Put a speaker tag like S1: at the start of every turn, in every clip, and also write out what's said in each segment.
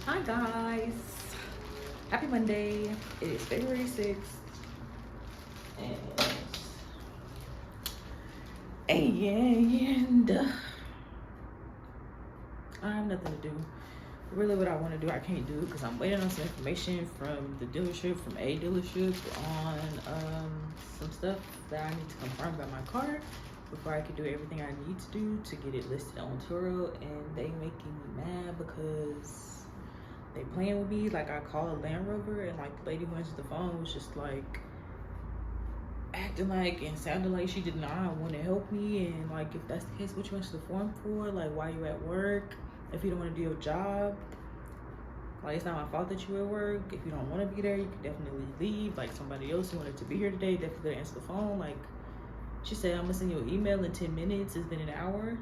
S1: Hi guys, happy Monday. It is February 6th and I have nothing to do. Really what I want to do I can't do because I'm waiting on some information from the dealership, from a dealership on some stuff that I need to confirm about my car before I can do everything I need to do to get it listed on Turo. And they making me mad because they playing with me. Like I called a Land Rover and like the lady who answered the phone was just like acting like and sounded like she did not want to help me. And like, if that's the case, what you answer the form for? Like, why you at work? If you don't want to do your job, like, it's not my fault that you at work. If you don't want to be there, you can definitely leave. Like, somebody else who wanted to be here today definitely answer the phone. Like, she said, I'm gonna send you an email in 10 minutes. It's been an hour.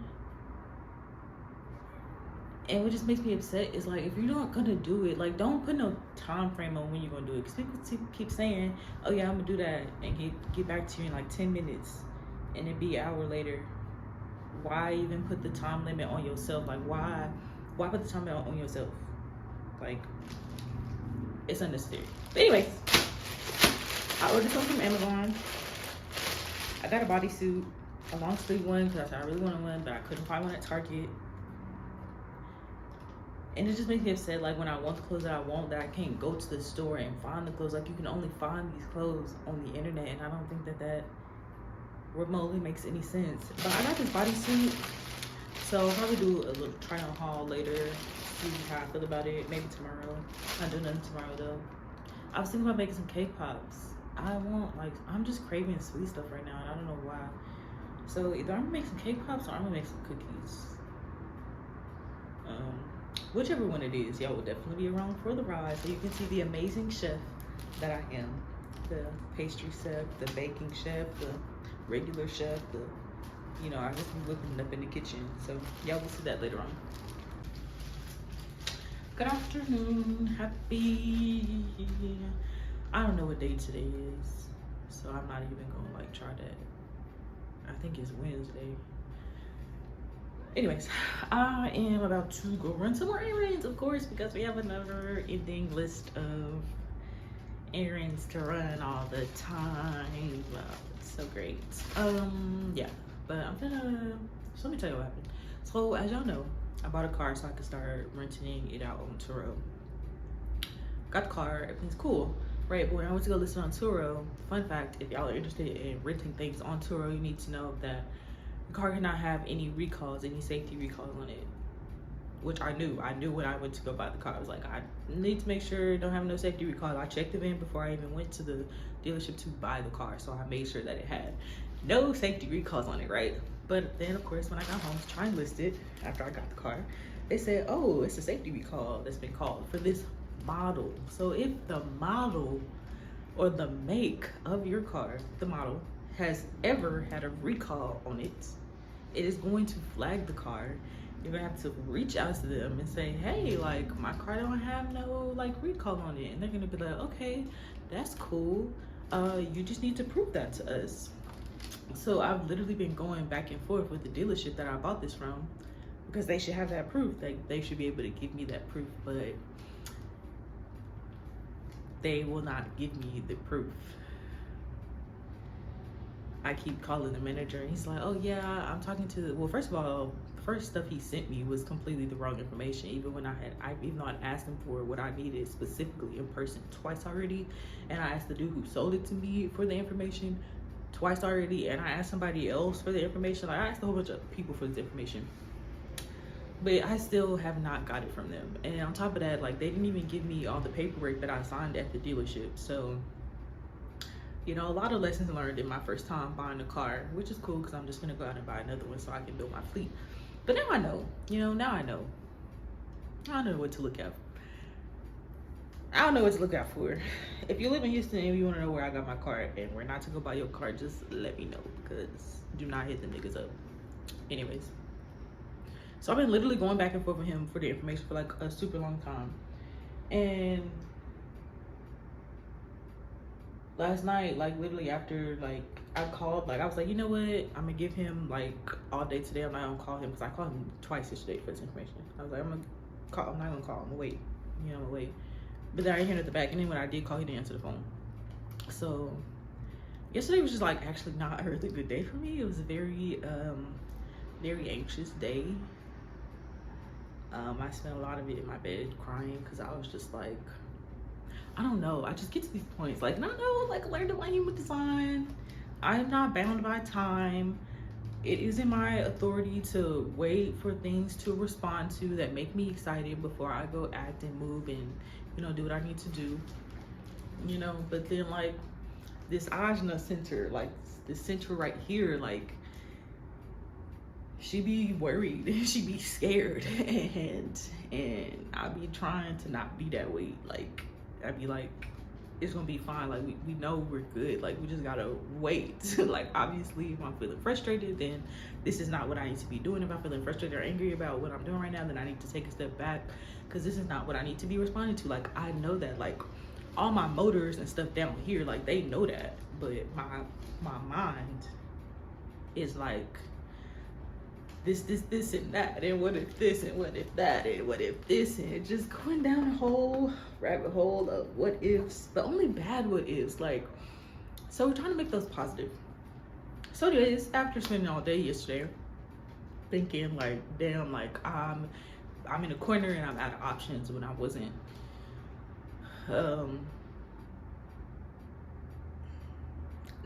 S1: And what just makes me upset is like, if you're not gonna do it, like, don't put no time frame on when you're gonna do it. Because people keep saying, oh yeah, I'm gonna do that and get back to you in like 10 minutes and it be an hour later. Why even put the time limit on yourself? Like, why put the time limit on yourself? Like, it's unnecessary. But anyways, I ordered something from Amazon. I got a bodysuit, a long sleeve one, because I said I really wanted one, but I couldn't find one at Target. And it just makes me upset, like, when I want the clothes that I want, that I can't go to the store and find the clothes. Like, you can only find these clothes on the internet, and I don't think that remotely makes any sense. But I got this bodysuit, so I'll probably do a little try on haul later, see how I feel about it. Maybe tomorrow. I'll do nothing tomorrow though. I was thinking about making some cake pops. I'm just craving sweet stuff right now and I don't know why. So either I'm gonna make some cake pops or I'm gonna make some cookies. Whichever one it is, y'all will definitely be along for the ride so you can see the amazing chef that I am. The pastry chef, the baking chef, the regular chef, I just be whipping it up in the kitchen. So y'all will see that later on. Good afternoon, I don't know what day today is, so I'm not even gonna like try that. I think it's Wednesday. Anyways, I am about to go run some more errands, of course, because we have another ending list of errands to run all the time. Wow, it's so great. Yeah, but so let me tell you what happened. So as y'all know, I bought a car so I could start renting it out on Turo. Got the car, everything's cool, right? But when I went to go listen on Turo, fun fact, if y'all are interested in renting things on Turo, you need to know that the car cannot have any recalls, any safety recalls on it, which I knew. I knew when I went to go buy the car. I was like, I need to make sure it don't have no safety recalls. I checked the VIN before I even went to the dealership to buy the car, so I made sure that it had no safety recalls on it, right? But then, of course, when I got home to try and list it after I got the car, they said, oh, it's a safety recall that's been called for this model. So if the model or the make of your car, the model, has ever had a recall on it, it is going to flag the car. You're gonna have to reach out to them and say, hey, like, my car don't have no like recall on it. And they're gonna be like, okay, that's cool. You just need to prove that to us. So I've literally been going back and forth with the dealership that I bought this from because they should have that proof. They should be able to give me that proof, but they will not give me the proof. I keep calling the manager and he's like, oh yeah, I'm talking to, well, first of all, the first stuff he sent me was completely the wrong information. Even though I asked him for what I needed specifically in person twice already. And I asked the dude who sold it to me for the information twice already. And I asked somebody else for the information. Like, I asked a whole bunch of people for this information, but I still have not got it from them. And on top of that, like, they didn't even give me all the paperwork that I signed at the dealership. So, a lot of lessons learned in my first time buying a car, which is cool because I'm just gonna go out and buy another one so I can build my fleet. But now I know, now I know. I don't know what to look out for. I don't know what to look out for. If you live in Houston and you wanna know where I got my car and where not to go buy your car, just let me know, because do not hit the niggas up. Anyways, so I've been literally going back and forth with him for the information for like a super long time. And last night, like, literally after, like, I called, like, I was like, you know what, I'm gonna give him like all day today. I'm not gonna call him because I called him twice yesterday for this information. I was like, I'm not gonna call him, I'm gonna wait. you know, away. But then I hear him at the back, and then when I did call, he didn't answer the phone. So yesterday was just like actually not a really good day for me. It was a very anxious day. I spent a lot of it in my bed crying because I was just like, I don't know. I just get to these points like, no, like learn to my human design. I am not bound by time. It is in my authority to wait for things to respond to that make me excited before I go act and move and, you know, do what I need to do, you know. But then like this ajna center, like this center right here, like she be worried, she be scared, and I be trying to not be that way. Like I be like, it's gonna be fine, like we know we're good, like we just gotta wait. Like obviously if I'm feeling frustrated, then this is not what I need to be doing. If I'm feeling frustrated or angry about what I'm doing right now, then I need to take a step back, because this is not what I need to be responding to. Like I know that, like all my motors and stuff down here, like they know that, but my mind is like this and that, and what if this, and what if that, and what if this, and it just going down a whole rabbit hole of what ifs, but only bad what ifs. Like, so we're trying to make those positive. So anyways, after spending all day yesterday thinking like, damn, like I'm in a corner and I'm out of options when I wasn't.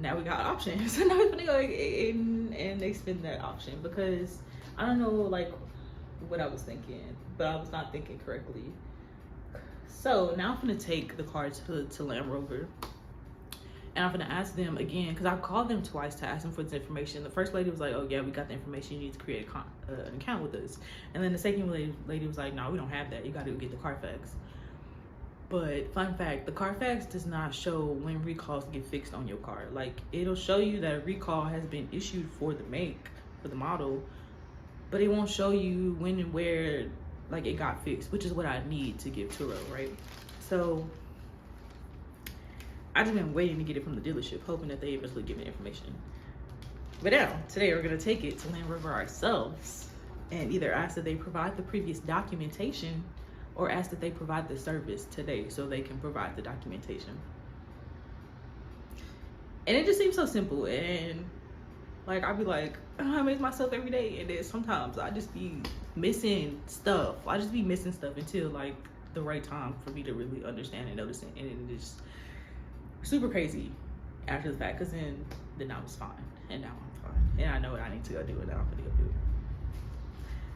S1: Now we got options. So now we're gonna go and expend that option, because I don't know like what I was thinking, but I was not thinking correctly. So now I'm gonna take the cards to Land Rover, and I'm gonna ask them again, because I called them twice to ask them for this information. The first lady was like, oh yeah, we got the information, you need to create an account with us. And then the second lady was like, no, we don't have that, you gotta get the Carfax. But fun fact, the Carfax does not show when recalls get fixed on your car. Like it'll show you that a recall has been issued for the make, for the model, but it won't show you when and where like it got fixed, which is what I need to give Turo, right? So I just been waiting to get it from the dealership, hoping that they eventually give me information. But now, today we're gonna take it to Land Rover ourselves and either ask that they provide the previous documentation or ask that they provide the service today so they can provide the documentation. And it just seems so simple, and like I'll be like, oh, I amaze myself every day, and then sometimes I just be missing stuff. I just be missing stuff until like the right time for me to really understand and notice it, and it's super crazy after the fact, because then I was fine, and now I'm fine, and I know what I need to go do, and now I'm gonna go do it.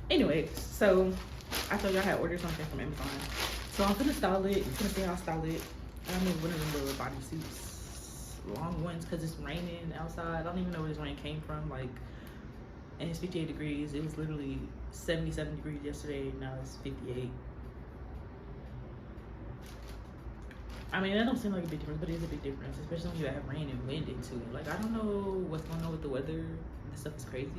S1: Anyway, so I told you I had ordered something from Amazon, so I'm gonna style it. I'm gonna see how I style it. I'm in one of them little bodysuits, long ones, because it's raining outside. I don't even know where this rain came from. Like, and it's 58 degrees. It was literally 77 degrees yesterday. Now it's 58. I mean, that don't seem like a big difference, but it is a big difference, especially when you have rain and wind into it. Like, I don't know what's going on with the weather. This stuff is crazy.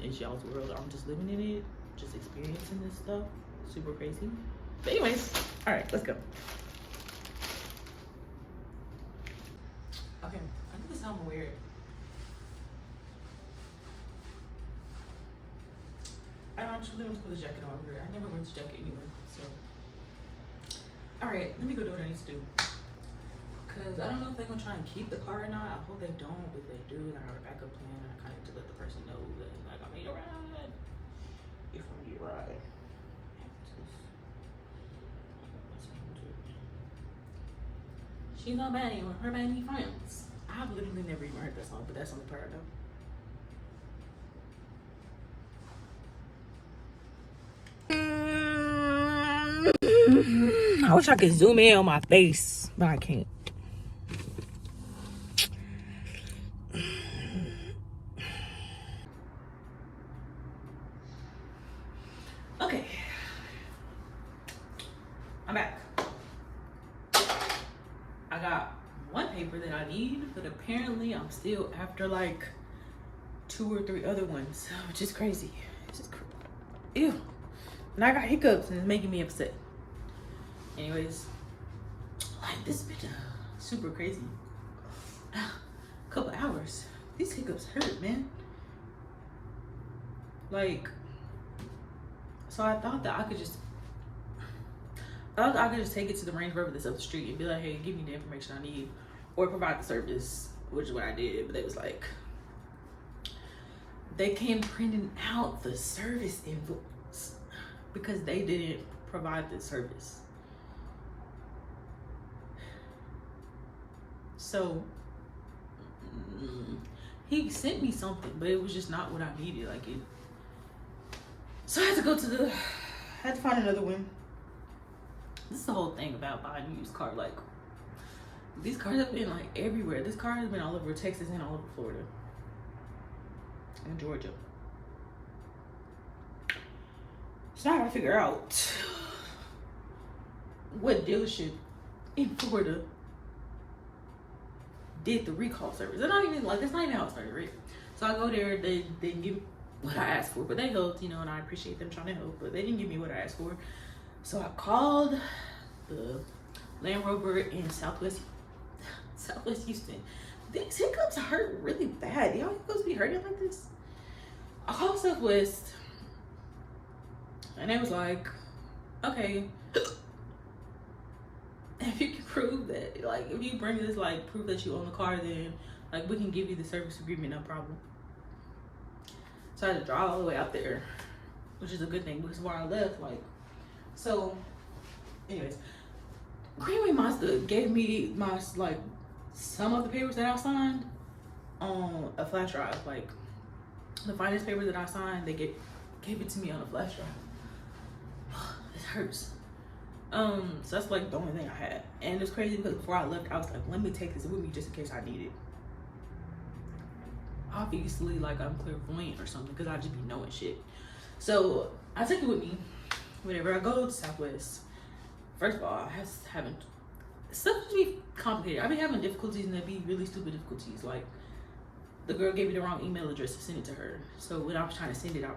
S1: It's y'all's world. I'm just living in it, just experiencing this stuff. Super crazy. But anyways, all right, let's go. Okay, I think this is how I'm gonna wear it. I actually want to put this jacket on here. I never wear this jacket anyway, so. All right, let me go do what I need to do. Cause I don't know if they're gonna try and keep the car or not. I hope they don't. If they do, then I have a backup plan. I kind of have to let the person know that like I made a ride. If I need a ride. She's not bad with her many friends. I've literally never even heard that song, but that's on the part though. I wish I could zoom in on my face, but I can't. Okay, I'm back. I got one paper that I need, but apparently I'm still after like 2 or 3 other ones, which is crazy. It's just ew. And I got hiccups and it's making me upset. Anyways, like this bitch, super crazy. Couple hours. These hiccups hurt, man. Like, so I thought that I could just I could just take it to the Range Rover that's up the street and be like, hey, give me the information I need, or provide the service, which is what I did. But they was like, they came printing out the service invoice because they didn't provide the service. So he sent me something, but it was just not what I needed. Like it. So I had to go to I had to find another one. This is the whole thing about buying a used car. Like, these cars have been like everywhere. This car has been all over Texas and all over Florida and Georgia. So now I gotta figure out what dealership in Florida did the recall service. They're not even like, that's not even how it started, right? So I go there, they didn't give what I asked for, but they helped, you know, and I appreciate them trying to help, but they didn't give me what I asked for. So I called the Land Rover in Southwest Houston. These hiccups hurt really bad. Y'all supposed to be hurting like this? I called Southwest, and they was like, okay, if you can prove that, like, if you bring this, like, proof that you own the car, then, like, we can give you the service agreement, no problem. So I had to drive all the way out there, which is a good thing, because where I left, like, so, anyways, Greenway Mazda gave me my, like, some of the papers that I signed on a flash drive. Like, the finance papers that I signed, they gave it to me on a flash drive. It hurts. So that's like the only thing I had. And it's crazy because before I left, I was like, let me take this with me just in case I need it. Obviously, like, I'm clairvoyant or something because I just be knowing shit. So I took it with me whenever I go to Southwest. First of all, I was having stuff to be complicated. I've been having difficulties, and they be really stupid difficulties. Like, the girl gave me the wrong email address to send it to her. So when I was trying to send it, I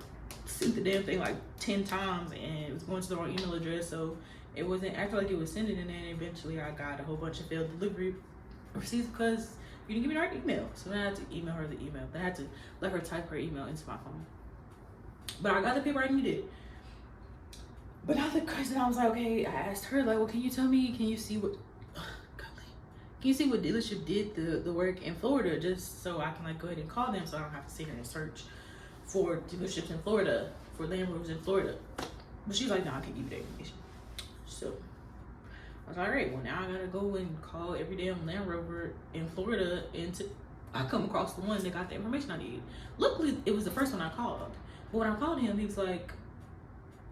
S1: sent the damn thing like 10 times, and it was going to the wrong email address. So it wasn't acting like it was sending, and then eventually I got a whole bunch of failed delivery receipts because you didn't give me the right email. So then I had to email her the email. Then I had to let her type her email into my phone. But I got the paper I needed. But now the question, I was like, okay, I asked her, like, well, can you tell me, can you see what dealership did the work in Florida, just so I can, like, go ahead and call them so I don't have to sit here and search for dealerships in Florida, for Land Rovers in Florida. But she's like, no, I can't give you that information. So I was like, all right, well, now I gotta go and call every damn Land Rover in Florida until I come across the one that got the information I need. Luckily, it was the first one I called. But when I called him, he was like,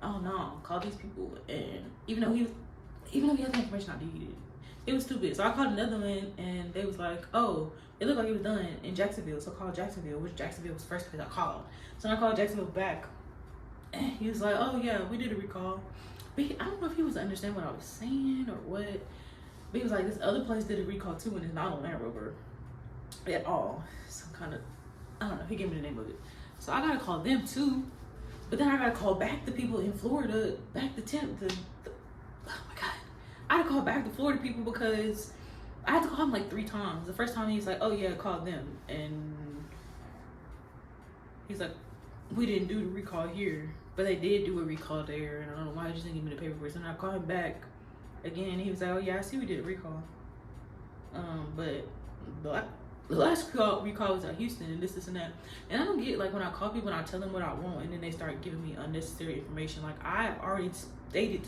S1: oh no, call these people. And even though he had the information I needed, it was stupid. So I called another one, and they was like, oh, it looked like it was done in Jacksonville. So I called Jacksonville, which Jacksonville was the first place I called. So I called Jacksonville back, and he was like, oh yeah, we did a recall. But I don't know if he was understanding what I was saying or what. But he was like, this other place did a recall too, and it's not on Land Rover at all. Some kind of, I don't know, he gave me the name of it. So I gotta call them too. But then I gotta call back the people in Florida, back the oh my God. I had to call back the Florida people because I had to call him like 3 times. The first time he was like, oh yeah, call them. And he's like, we didn't do the recall here, but they did do a recall there. And I don't know why he just didn't give me the paperwork. So then I called him back again. And he was like, oh yeah, I see we did a recall. But the last recall was at Houston and this and that. And I don't get, like, when I call people and I tell them what I want and then they start giving me unnecessary information. Like, I already stated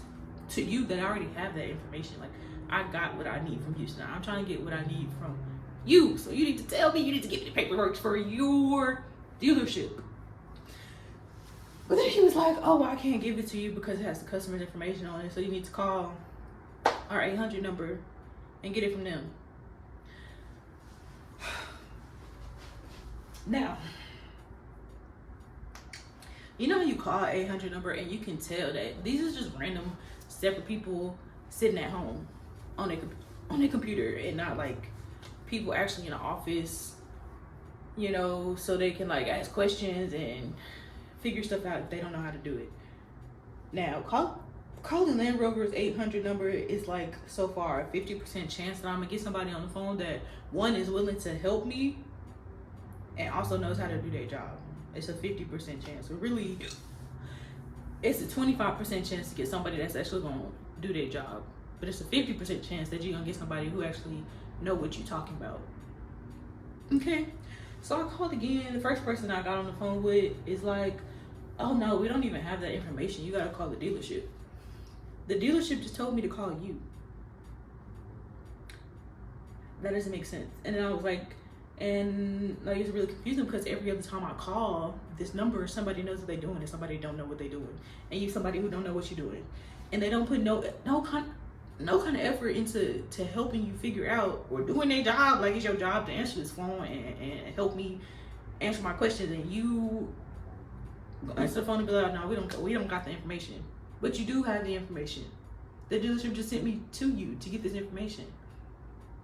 S1: to you that I already have that information. Like, I got what I need from Houston. I'm trying to get what I need from you. So you need to tell me, you need to give me the paperwork for your dealership. But then he was like, oh, I can't give it to you because it has the customer's information on it. So you need to call our 800 number and get it from them. Now, you know, you call 800 number and you can tell that these are just random separate people sitting at home on their computer and not like people actually in the office, you know, so they can like ask questions and figure stuff out if they don't know how to do it. Now, calling Land Rover's 800 number is like so far a 50% chance that I'm gonna get somebody on the phone that one is willing to help me and also knows how to do their job. It's a 50% chance. But really, it's a 25% chance to get somebody that's actually gonna do their job. But it's a 50% chance that you're gonna get somebody who actually know what you're talking about. Okay, so I called again. The first person I got on the phone with is like, oh no, we don't even have that information. You gotta call the dealership. The dealership just told me to call you. That doesn't make sense. And then I was like, and like it's really confusing because every other time I call this number, somebody knows what they're doing and somebody don't know what they're doing. And you somebody who don't know what you're doing. And they don't put no kind of effort into helping you figure out or doing their job. Like it's your job to answer this phone and help me answer my questions, and you answer the phone and be like, no, we don't got the information. But you do have the information. The dealership just sent me to you to get this information.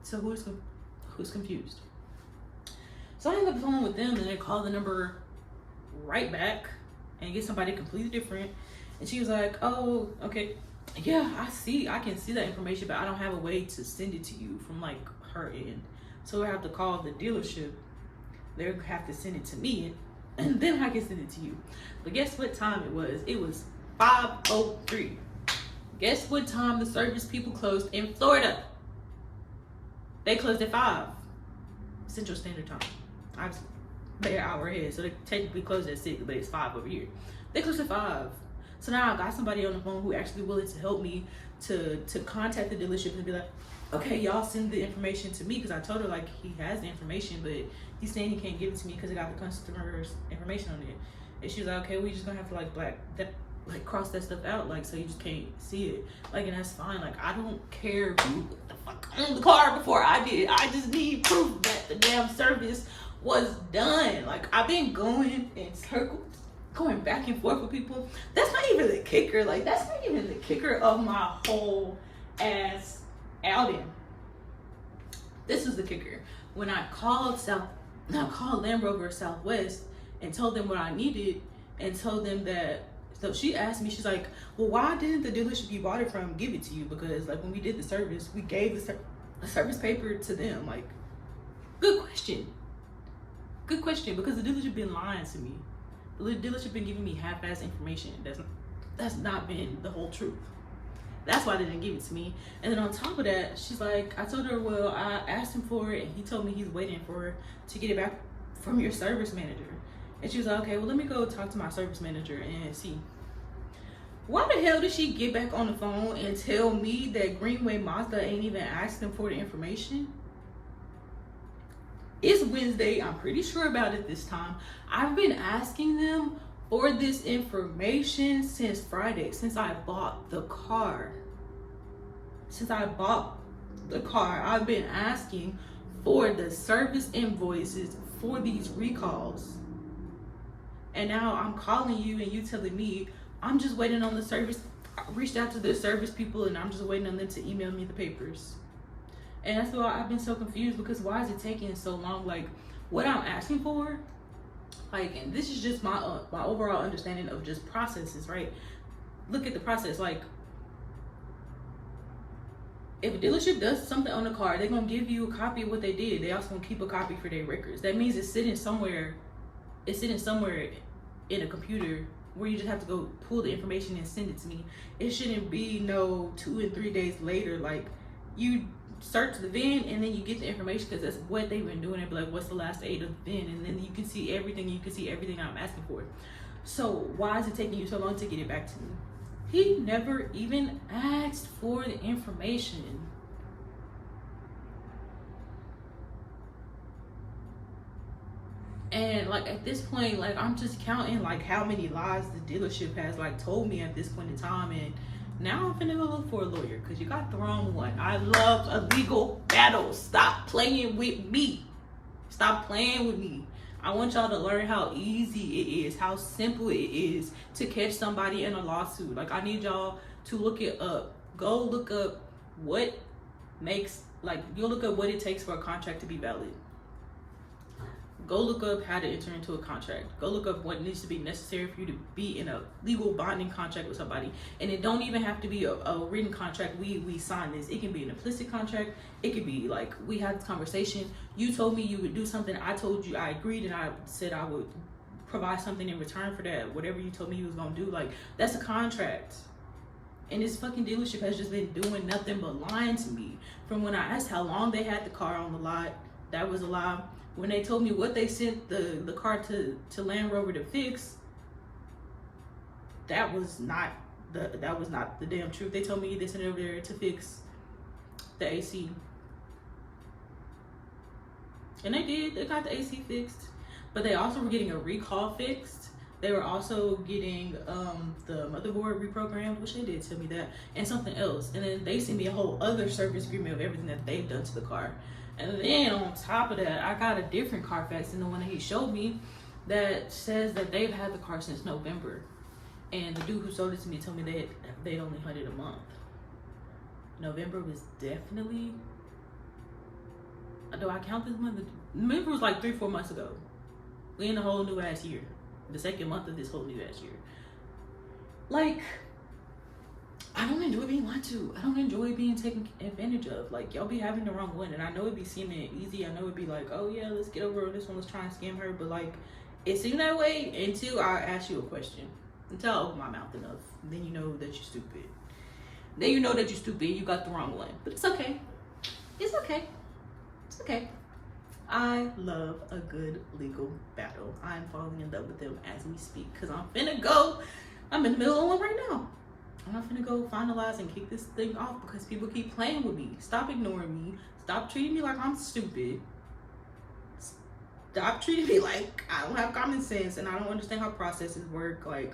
S1: So who's confused? So I hang up the phone with them and then call the number right back and get somebody completely different. And she was like, oh, okay. Yeah, I can see that information, but I don't have a way to send it to you from like her end. So I have to call the dealership. They have to send it to me, and then I can send it to you. But guess what time it was? It was 5:03. Guess what time the service people closed in Florida? They closed at 5 Central Standard Time. Obviously, they're an hour ahead, so they technically closed at 6, but it's 5 over here. They closed at 5. So now I got somebody on the phone who actually willing to help me to contact the dealership and be like, okay, y'all send the information to me, because I told her like he has the information, but he's saying he can't give it to me because it got the customer's information on it. And she was like, okay, we just gonna have to like cross that stuff out, like so you just can't see it. Like, and that's fine. Like I don't care who the fuck owned the car before I did. I just need proof that the damn service was done. Like I've been going in circles, going back and forth with people. That's not even the kicker. Like that's not even the kicker of my whole ass outing. This is the kicker. When I called Land Rover Southwest and told them what I needed and told them that, so she asked me, she's like, well, why didn't the dealership you bought it from give it to you? Because like when we did the service, we gave the service paper to them. Like, good question, because the dealership been lying to me. The dealership been giving me half-ass information. That's not been the whole truth. That's why they didn't give it to me. And then on top of that, she's like, I told her, well, I asked him for it and he told me he's waiting to get it back from your service manager. And she was like, okay, well, let me go talk to my service manager and see. Why the hell did she get back on the phone and tell me that Greenway Mazda ain't even asked them for the information? It's Wednesday. I'm pretty sure about it this time. I've been asking them for this information since Friday, since I bought the car. I've been asking for the service invoices for these recalls. And now I'm calling you and you telling me I'm just waiting on the service. I reached out to the service people and I'm just waiting on them to email me the papers. And that's why I've been so confused, because why is it taking so long? Like what I'm asking for, like, and this is just my overall understanding of just processes, right? Look at the process. Like if a dealership does something on the car, they're gonna give you a copy of what they did. They also gonna keep a copy for their records. That means it's sitting somewhere in a computer where you just have to go pull the information and send it to me. It shouldn't be no 2 and 3 days later. Like you search the VIN and then you get the information, because that's what they've been doing. They'd be like, what's the last 8 of the VIN? And then you can see everything. You can see everything I'm asking for. So why is it taking you so long to get it back to me? He never even asked for the information. And like at this point, like I'm just counting like how many lies the dealership has like told me at this point in time. And now I'm finna go look for a lawyer, because you got the wrong one. I love a legal battle. Stop playing with me. Stop playing with me. I want y'all to learn how easy it is, how simple it is to catch somebody in a lawsuit. Like I need y'all to look it up. Go look up what makes, like you'll look up what it takes for a contract to be valid. Go look up how to enter into a contract. Go look up what needs to be necessary for you to be in a legal bonding contract with somebody. And it don't even have to be a written contract. We sign this. It can be an implicit contract. It could be like, we had this conversation. You told me you would do something. I told you, I agreed, and I said I would provide something in return for that. Whatever you told me you was gonna do, like that's a contract. And this fucking dealership has just been doing nothing but lying to me. From when I asked how long they had the car on the lot, that was a lie. When they told me what they sent the car to Land Rover to fix, that was not the damn truth. They told me they sent it over there to fix the AC. And they did. They got the AC fixed. But they also were getting a recall fixed. They were also getting the motherboard reprogrammed, which they did tell me that, and something else. And then they sent me a whole other service agreement of everything that they've done to the car. And then on top of that, I got a different Carfax than the one that he showed me that says that they've had the car since November. And the dude who sold it to me told me they'd only had it a month. November was definitely, do I count this month? November was like 3-4 months ago. We in the whole new ass year. The second month of this whole new ass year. Like, I don't enjoy being lied to. I don't enjoy being taken advantage of. Like, y'all be having the wrong one. And I know it be seeming easy. I know it'd be like, oh yeah, let's get over this one. Let's try and scam her. But like, it seemed that way until I ask you a question. Until I open my mouth enough. Then you know that you're stupid. Then you know that you're stupid. You got the wrong one. But it's okay. It's okay. It's okay. I love a good legal battle. I'm falling in love with them as we speak. Because I'm in the middle of one right now. I'm not finna go finalize and kick this thing off because people keep playing with me. Stop ignoring me. Stop treating me like I'm stupid. Stop treating me like I don't have common sense and I don't understand how processes work. Like,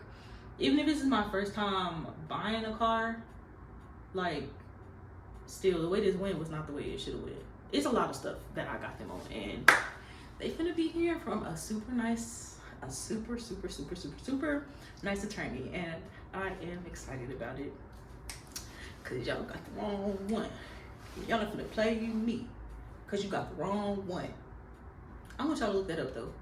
S1: even if this is my first time buying a car, like, still, the way this went was not the way it should have went. It's a lot of stuff that I got them on, and they finna be here from a super nice attorney, and I am excited about it because y'all got the wrong one. Y'all not finna play me because you got the wrong one. I want y'all to look that up though.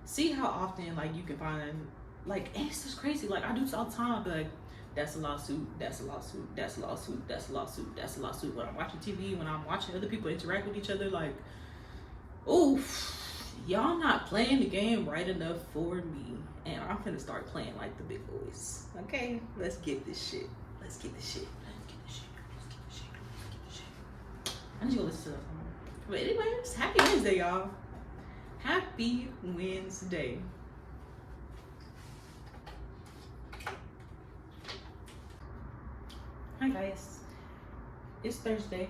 S1: See how often like you can find, like, and it's just crazy. Like, I do this all the time. Like, that's a lawsuit, that's a lawsuit, that's a lawsuit, that's a lawsuit, that's a lawsuit. When I'm watching TV, when I'm watching other people interact with each other, like, oof, y'all not playing the game right enough for me. And I'm finna start playing like the big boys. Okay? Let's get this shit. Let's get this shit. Let's get this shit. Let's get this shit. Let's get this shit. I need to go listen to that song. But anyways, happy Wednesday, y'all. Happy Wednesday. Hi guys, it's Thursday.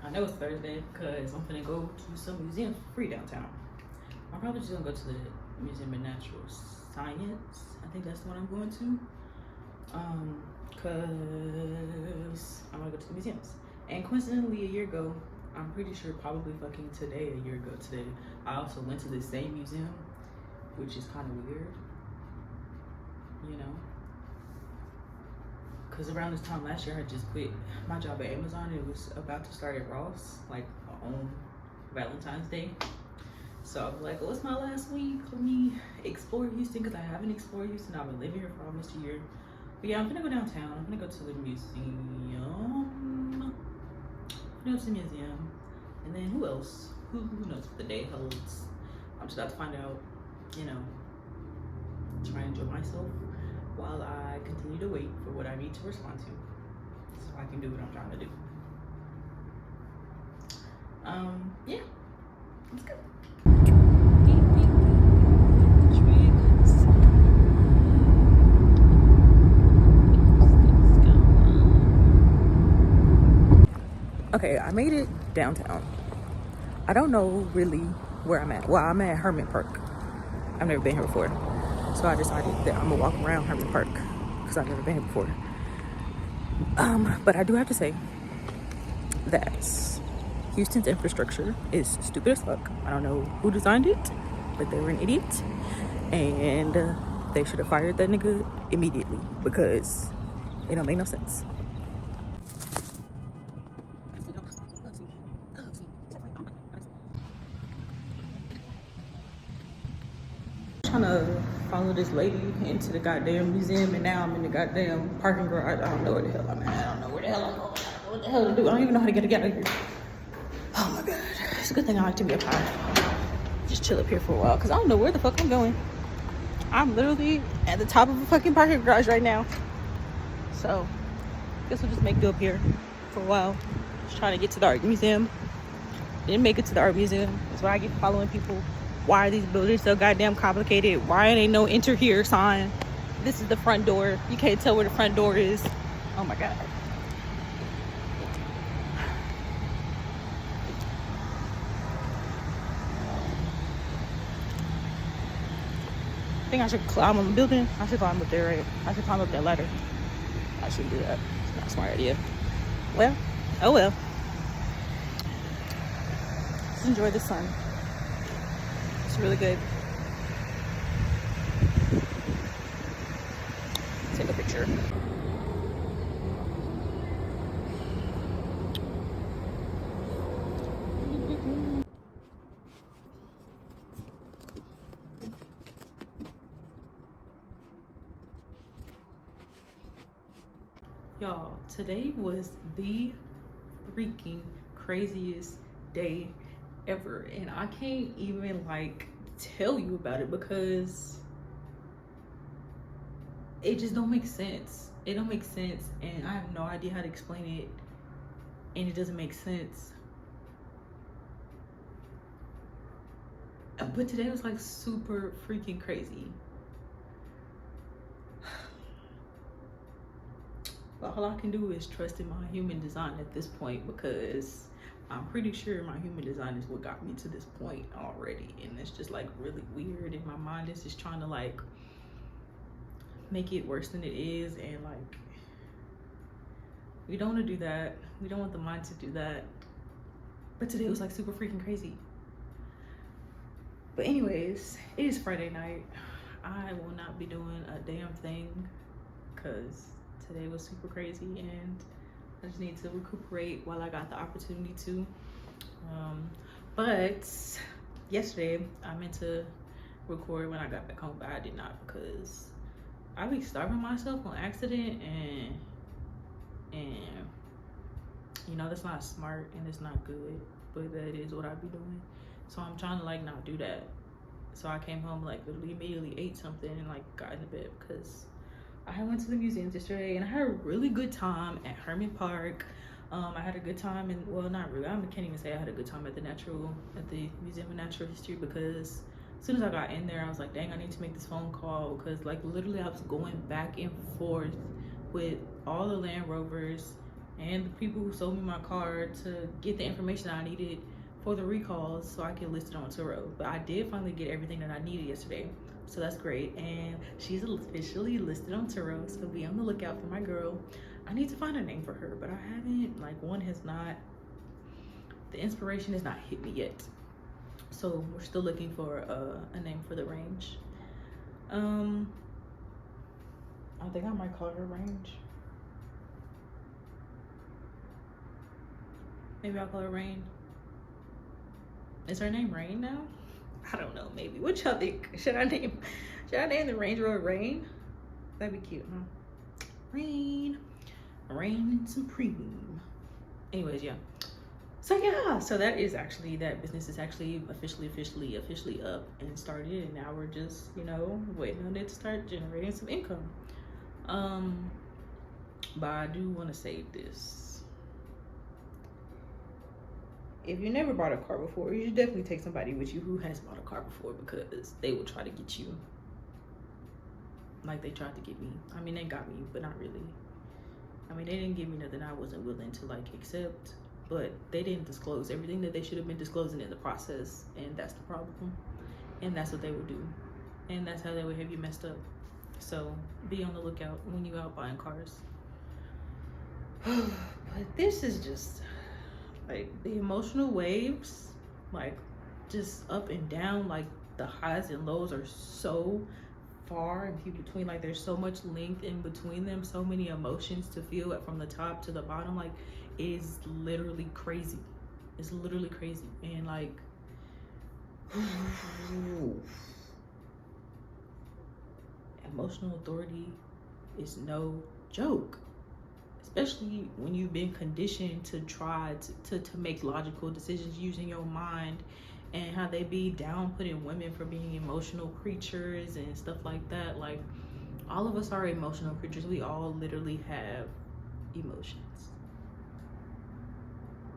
S1: I know it's Thursday because I'm gonna go to some museums for free downtown. I'm probably just gonna go to the Museum of Natural Science. I think that's the one I'm going to. Cause I'm gonna go to the museums. And coincidentally, a year ago, I'm pretty sure probably fucking today, a year ago today, I also went to the same museum, which is kind of weird, you know? Because around this time last year, I just quit my job at Amazon. It was about to start at Ross, like on Valentine's Day. So I was like, oh, it's my last week. Let me explore Houston because I haven't explored Houston. I've been living here for almost a year. But yeah, I'm gonna go downtown. I'm gonna go to the museum. And then who else? Who knows what the day holds? I'm just about to find out, you know, try and enjoy myself while I continue to wait for what I need to respond to so I can do what I'm trying to do. Yeah, let's go. Okay, I made it downtown. I don't know really where I'm at. Well, I'm at Herman Park. I've never been here before. So I decided that I'm gonna walk around Herman Park because I've never been here before. But I do have to say that Houston's infrastructure is stupid as fuck. I don't know who designed it, but they were an idiot. And they should have fired that nigga immediately because it don't make no sense. Trying to follow this lady into the goddamn museum, and now I'm in the goddamn parking garage. I don't know where the hell I'm at. I don't know where the hell I'm going. I don't know what the hell to do. I don't even know how to get out of here. Oh my god. It's a good thing I like to be up high. Just chill up here for a while because I don't know where the fuck I'm going. I'm literally at the top of a fucking parking garage right now. So guess we'll just make do up here for a while. Just trying to get to the art museum. Didn't make it to the art museum. That's why I get following people. Why are these buildings so goddamn complicated? Why ain't no enter here sign? This is the front door. You can't tell where the front door is. Oh my god. I think I should climb on the building. I should climb up there, right? I should climb up that ladder. I shouldn't do that. It's not a smart idea. Well, oh well. Just enjoy the sun. It's really good. Take a picture. Y'all, today was the freaking craziest day ever, and I can't even like tell you about it because it just don't make sense. It don't make sense, and I have no idea how to explain it, and it doesn't make sense. But today was like super freaking crazy. But all I can do is trust in my human design at this point, because I'm pretty sure my human design is what got me to this point already. And it's just like really weird, and my mind is just trying to like make it worse than it is. And like, we don't want to do that. We don't want the mind to do that. But today was like super freaking crazy. But anyways, it is Friday night. I will not be doing a damn thing because today was super crazy, and I just need to recuperate while I got the opportunity to. But yesterday I meant to record when I got back home, but I did not because I be starving myself on accident, and you know that's not smart and it's not good, but that is what I be doing. So I'm trying to like not do that. So I came home like literally immediately ate something and like got into bed because I went to the museums yesterday and I had a really good time at Herman Park. I had a good time, and well, not really. I can't even say I had a good time at the Museum of Natural History, because as soon as I got in there, I was like, dang, I need to make this phone call, because like literally I was going back and forth with all the Land Rovers and the people who sold me my car to get the information I needed for the recalls so I can list it on Turo. But I did finally get everything that I needed yesterday, so that's great. And she's officially listed on Turo, so be on the lookout for my girl. I need to find a name for her, but I haven't, like, the inspiration has not hit me yet. So we're still looking for a name for the range. I think I might call her Range. Maybe I'll call her Rain. Is her name Rain now? I don't know, maybe. What y'all think? Should I name the Range Rover Rain? That'd be cute, huh? Rain Supreme. Anyways, yeah. So yeah, so that business is actually officially up and started, and now we're just, you know, waiting on it to start generating some income. But I do want to say this. If you never bought a car before, you should definitely take somebody with you who has bought a car before, because they will try to get you like they tried to get me. I mean, they got me, but not really. I mean, they didn't give me nothing I wasn't willing to like accept, but they didn't disclose everything that they should have been disclosing in the process, and that's the problem. And that's what they would do, and that's how they would have you messed up. So be on the lookout when you out buying cars. But this is just like the emotional waves, like just up and down, like the highs and lows are so far in between, like there's so much length in between them, so many emotions to feel from the top to the bottom. Like it is literally crazy. It's literally crazy. And like emotional authority is no joke, especially when you've been conditioned to try to make logical decisions using your mind, and how they be down putting women for being emotional creatures and stuff like that. Like all of us are emotional creatures. We all literally have emotions.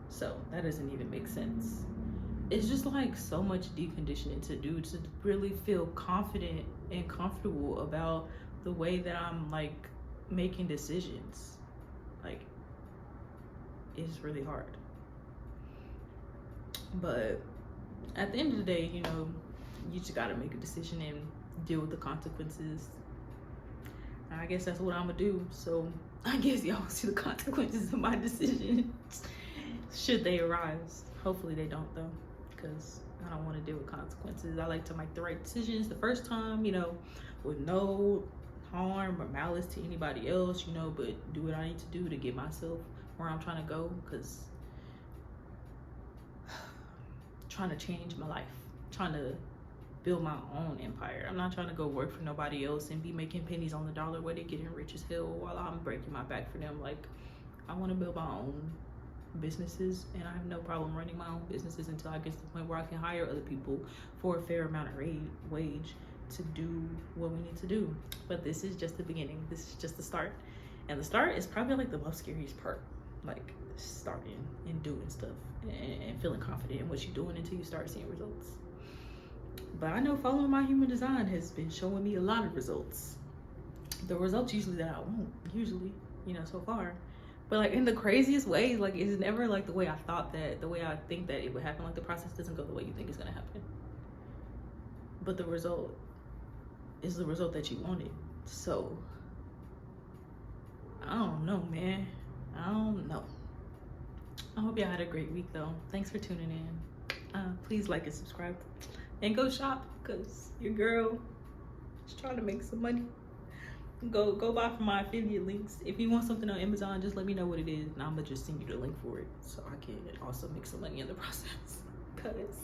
S1: So that doesn't even make sense. It's just like so much deconditioning to do to really feel confident and comfortable about the way that I'm like making decisions. Like, it's really hard. But at the end of the day, you know, you just gotta make a decision and deal with the consequences. And I guess that's what I'm gonna do. So I guess y'all see the consequences of my decisions should they arise. Hopefully they don't though, because I don't want to deal with consequences. I like to make the right decisions the first time, you know, with no harm or malice to anybody else, you know, but do what I need to do to get myself where I'm trying to go, because trying to change my life, trying to build my own empire. I'm not trying to go work for nobody else and be making pennies on the dollar where they're getting rich as hell while I'm breaking my back for them. Like, I want to build my own businesses, and I have no problem running my own businesses until I get to the point where I can hire other people for a fair amount of wage to do what we need to do. But this is just the beginning. This is just the start, and the start is probably like the most scariest part, like starting and doing stuff and feeling confident in what you're doing until you start seeing results. But I know following my human design has been showing me a lot of results. The results usually that I want, usually, you know, so far. But like in the craziest ways, like it's never like the way I thought that, the way I think that it would happen. Like the process doesn't go the way you think it's gonna happen. But the result is the result that you wanted. So I don't know, man. I don't know. I hope y'all had a great week though. Thanks for tuning in. Please like and subscribe. And go shop, because your girl is trying to make some money. Go buy from my affiliate links. If you want something on Amazon, just let me know what it is, and I'm gonna just send you the link for it so I can also make some money in the process. Because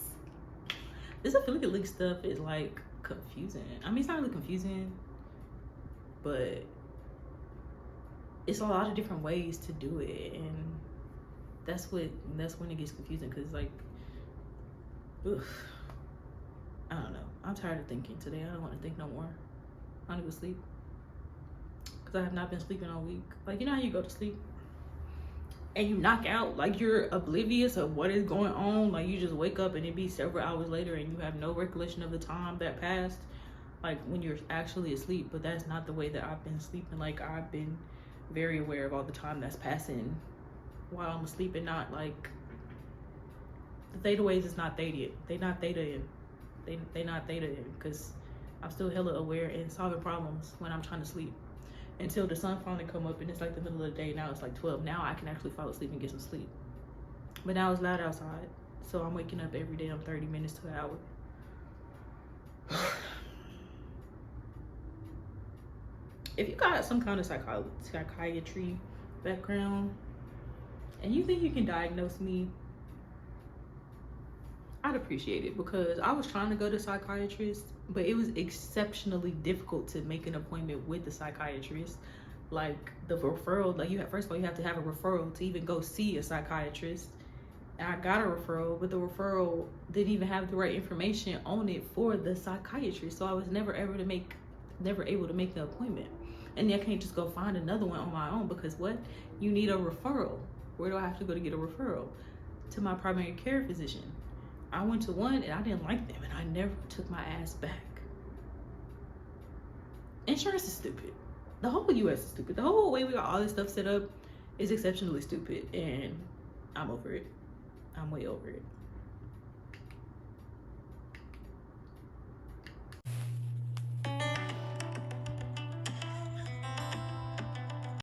S1: this affiliate link stuff is like confusing. I mean, it's not really confusing, but it's a lot of different ways to do it, and that's when it gets confusing. Because like, ugh, I don't know. I'm tired of thinking today. I don't want to think no more. I don't even sleep. Because I have not been sleeping all week. Like, you know how you go to sleep and you knock out, like you're oblivious of what is going on. Like you just wake up and it be several hours later and you have no recollection of the time that passed, like when you're actually asleep. But that's not the way that I've been sleeping. Like I've been very aware of all the time that's passing while I'm asleep, and not like the theta waves is not theta. They not theta in. They not theta in, because I'm still hella aware and solving problems when I'm trying to sleep until the sun finally come up and it's like the middle of the day. Now it's like 12. Now I can actually fall asleep and get some sleep. But now it's loud outside, so I'm waking up every day. I'm 30 minutes to an hour. If you got some kind of psychiatry background and you think you can diagnose me, I'd appreciate it, because I was trying to go to psychiatrist, but it was exceptionally difficult to make an appointment with the psychiatrist. Like the referral, like first of all, you have to have a referral to even go see a psychiatrist. And I got a referral, but the referral didn't even have the right information on it for the psychiatrist. So I was never able to make the appointment. And I can't just go find another one on my own, because what? You need a referral. Where do I have to go to get a referral? To my primary care physician. I went to one and I didn't like them, and I never took my ass back. Insurance is stupid. The whole US is stupid. The whole way we got all this stuff set up is exceptionally stupid, and I'm over it. I'm way over it.